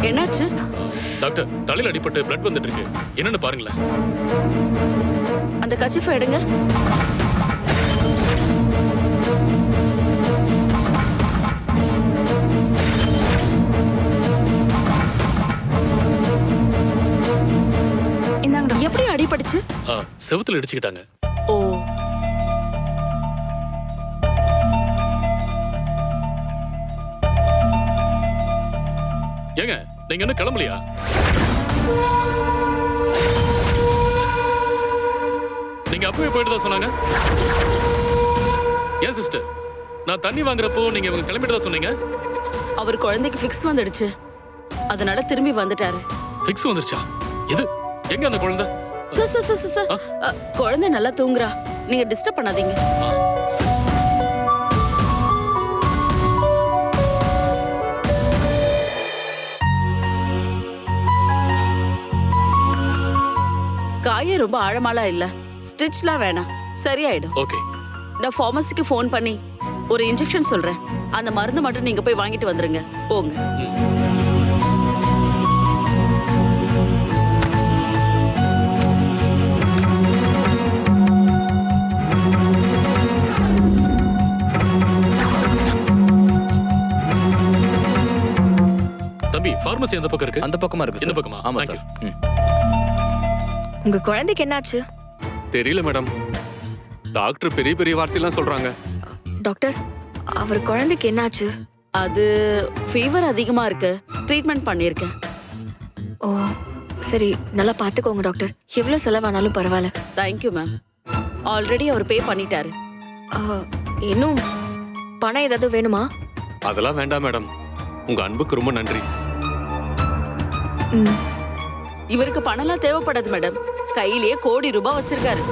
என்னாச்சு? டாக்டர், தலையில அடிபட்டு பிளட் வந்துட்டு இருக்கு. என்னன்னு பாருங்களேன். அந்த கர்ச்சீஃபை எடுங்க. எப்படி அடிபட்டுச்சு? செவுத்துல இடிச்சுக்கிட்டாங்க. ஓ, ஏங்க நீங்க என்ன கிளம்பலையா? நீங்க அப்பவே போயிட்டு தான் சொன்னாங்க. ஏன் சிஸ்டர், நான் தண்ணி வாங்குறப்போ நீங்க இவங்க கிளம்பிட்டு தான் சொன்னீங்க. அவர் குழந்தைக்கு ஃபிக்ஸ் வந்துடுச்சு, அதனால திரும்பி வந்துட்டாரு. ஃபிக்ஸ் வந்துருச்சா? இது எங்க அந்த குழந்தை? சார், குழந்தை நல்லா தூங்குறா, நீங்க டிஸ்டர்ப் பண்ணாதீங்க. சரி. காயம் ரொம்ப ஆழமாலாம் இல்ல, ஸ்டிச்லாம் வேணாம், சரியாயிடும். ஓகே. நான் ஃபார்மசிக்கு ஃபோன் பண்ணி ஒரு இன்ஜெக்ஷன் சொல்றேன், அந்த மருந்து மட்டும் நீங்க போய் வாங்கிட்டு வந்துருங்க. போங்க. தம்பி, ஃபார்மசி அந்த பக்கம் இருக்கு. அந்த பக்கமா இருக்கு. இந்த பக்கமா? ஆமா Thank சார். you. உங்க குழந்தைக்கு என்னாச்சு? தெரியல மேடம், டாக்டர் பெரிய பெரிய வார்த்தையெல்லாம் சொல்றாங்க. டாக்டர், அவர் குழந்தைக்கு என்னாச்சு? அது ஃபீவர் அதிகமா இருக்கு, ட்ரீட்மெண்ட் பண்ணிருக்கேன். ஓ சரி, நல்லா பாத்துக்கோங்க டாக்டர். எவ்வளவு செலவானாலும் பரவாயில்ல. Thank you ma'am. ஆல்ரெடி அவர் பே பண்ணிட்டாரு. இன்னும் பணம் ஏதாவது வேணுமா? அதெல்லாம் வேண்டாம் மேடம், உங்க அன்புக்கு ரொம்ப நன்றி. இவருக்கு பணம்லாம் தேவைப்படாது மேடம், கையிலேயே கோடி ரூபாய் வச்சிருக்காரு.